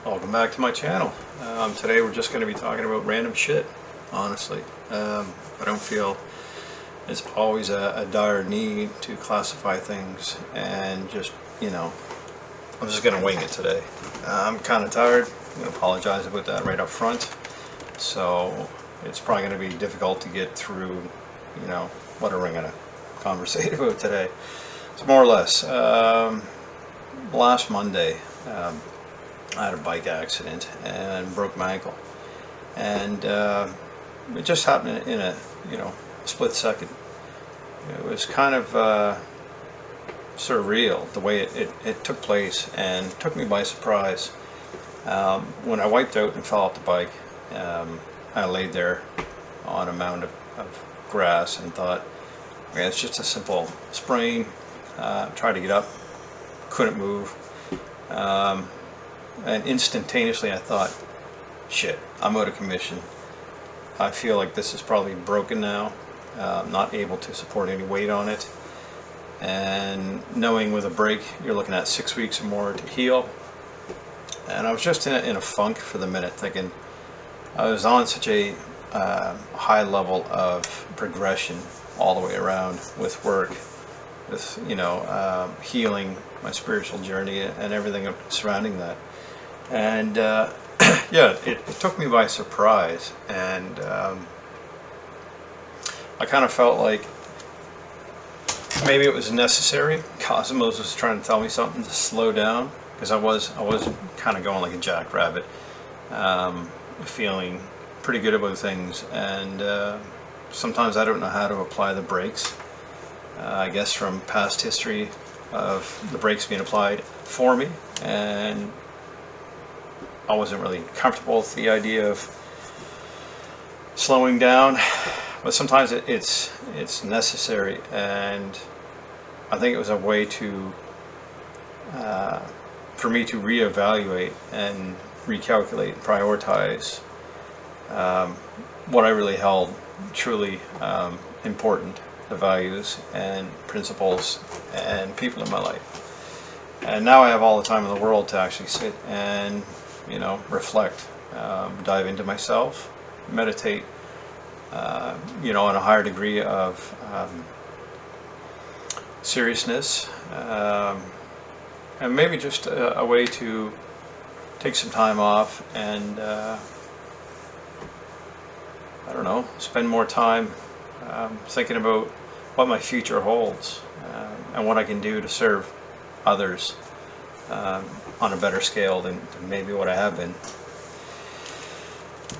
Welcome back to my channel. Today we're just going to be talking about random shit, honestly. I don't feel it's always a dire need to classify things and just, I'm just going to wing it today. I'm kind of tired. I'm going to apologize about that right up front. So it's probably going to be difficult to get through, what are we going to conversate about today. So more or less, last Monday, I had a bike accident and broke my ankle, and it just happened in a split second. It was kind of surreal the way it took place, and took me by surprise. When I wiped out and fell off the bike, I laid there on a mound of grass and thought, okay, it's just a simple sprain. Tried to get up, couldn't move. And instantaneously I thought, shit, I'm out of commission. I feel like this is probably broken now. I'm not able to support any weight on it. And knowing with a break, you're looking at 6 weeks or more to heal. And I was just in a funk for the minute, thinking I was on such a high level of progression all the way around with work, with healing, my spiritual journey, and everything surrounding that. And yeah, it took me by surprise, and I kind of felt like maybe it was necessary. Cosmos was trying to tell me something to slow down, because I was kind of going like a jackrabbit, feeling pretty good about things, and sometimes I don't know how to apply the brakes. I guess from past history of the brakes being applied for me, and I wasn't really comfortable with the idea of slowing down, but sometimes it's necessary, and I think it was a way to for me to reevaluate and recalculate and prioritize what I really held truly important, the values and principles and people in my life. And now I have all the time in the world to actually sit and reflect, dive into myself, meditate, on a higher degree of seriousness, and maybe just a way to take some time off and I don't know, spend more time thinking about what my future holds, and what I can do to serve others on a better scale than maybe what I have been.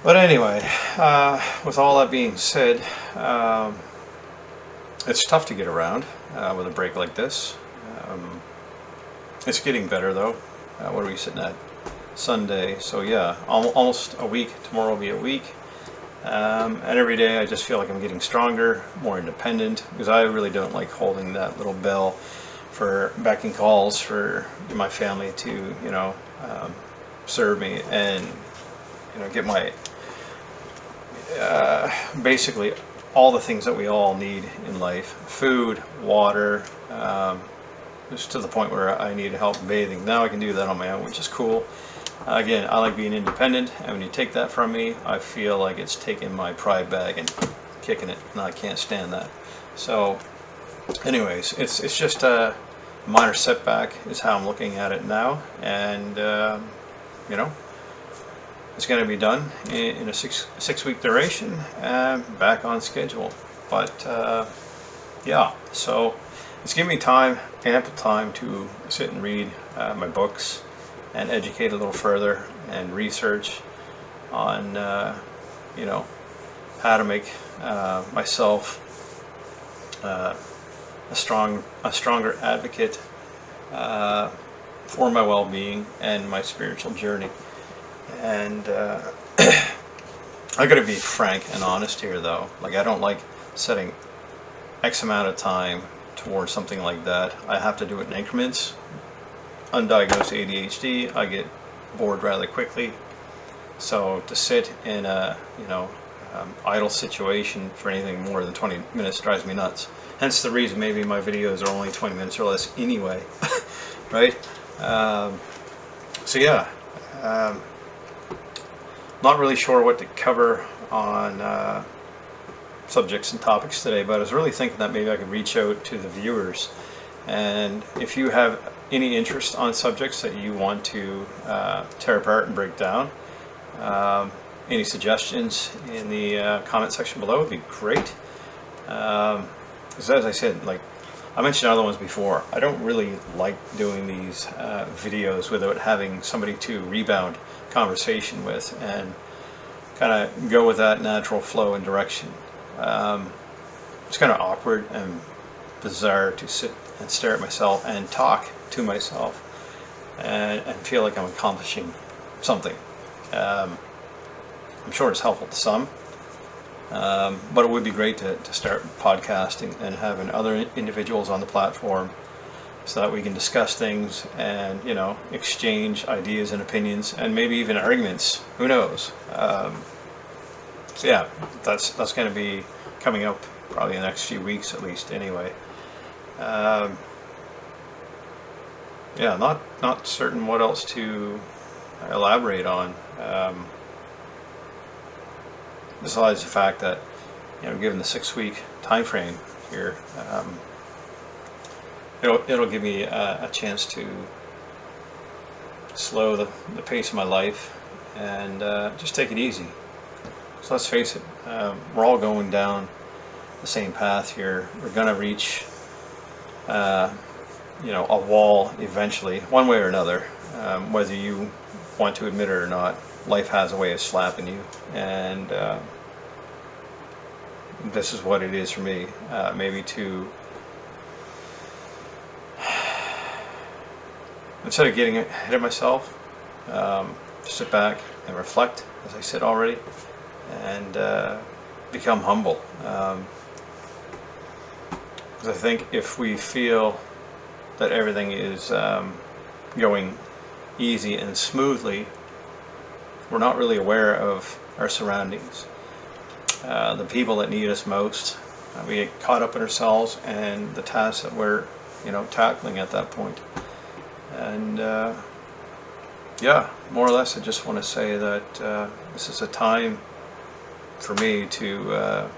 But anyway, with all that being said, it's tough to get around with a break like this. It's getting better though. What are we sitting at? Sunday. So yeah, almost a week. Tomorrow will be a week. And every day I just feel like I'm getting stronger, more independent, because I really don't like holding that little bell for backing calls for my family to serve me and get my basically all the things that we all need in life: food, water, just to the point where I need help bathing. Now I can do that on my own, which is cool. Again, I like being independent, and when you take that from me, I feel like it's taking my pride bag and kicking it, and I can't stand that. So anyways, it's just a minor setback is how I'm looking at it now, and it's going to be done in a six week duration, back on schedule. But yeah, so it's giving me time, ample time, to sit and read my books and educate a little further and research on how to make myself a stronger advocate for my well-being and my spiritual journey. And I gotta be frank and honest here though. Like, I don't like setting X amount of time towards something like that. I have to do it in increments. Undiagnosed ADHD, I get bored rather quickly. So to sit in a idle situation for anything more than 20 minutes drives me nuts. Hence the reason maybe my videos are only 20 minutes or less anyway, right? So yeah, Not really sure what to cover on subjects and topics today, but I was really thinking that maybe I could reach out to the viewers, and if you have any interest on subjects that you want to tear apart and break down, any suggestions in the comment section below would be great. Because as I said, like I mentioned other ones before, I don't really like doing these videos without having somebody to rebound conversation with and kind of go with that natural flow and direction. It's kind of awkward and bizarre to sit and stare at myself and talk to myself and feel like I'm accomplishing something. I'm sure it's helpful to some, but it would be great to start podcasting and having other individuals on the platform so that we can discuss things and, you know, exchange ideas and opinions and maybe even arguments. Who knows? So yeah, that's going to be coming up probably in the next few weeks at least anyway. Yeah, not certain what else to elaborate on. Besides the fact that, you know, given the 6-week time frame here, it'll give me a chance to slow the pace of my life and just take it easy. So let's face it, we're all going down the same path here. We're gonna reach, you know, a wall eventually, one way or another, whether you want to admit it or not. Life has a way of slapping you, and this is what it is for me. Maybe to, instead of getting ahead of myself, sit back and reflect, as I said already, and become humble. Because I think if we feel that everything is going easy and smoothly, we're not really aware of our surroundings, the people that need us most. We get caught up in ourselves and the tasks that we're, you know, tackling at that point. And yeah, more or less, I just want to say that this is a time for me to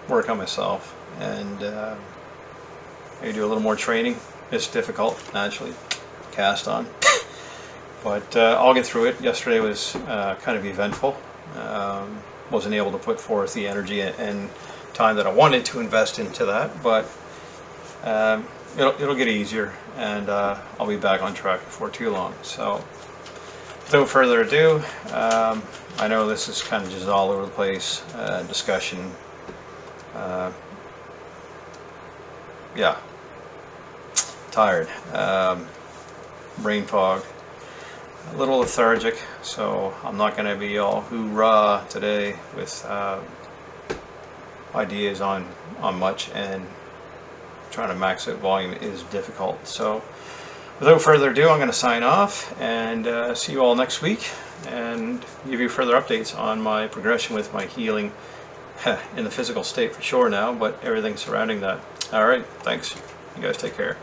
work on myself and maybe do a little more training. It's difficult, naturally, cast on. But I'll get through it. Yesterday was kind of eventful. Wasn't able to put forth the energy and time that I wanted to invest into that, but it'll get easier, and I'll be back on track before too long. So without further ado, I know this is kind of just all over the place discussion. Yeah, tired, brain fog, a little lethargic, so I'm not going to be all hoorah today with ideas on much, and trying to max out volume is difficult. So without further ado, I'm going to sign off and see you all next week and give you further updates on my progression with my healing in the physical state for sure now, but everything surrounding that. All right, thanks. You guys take care.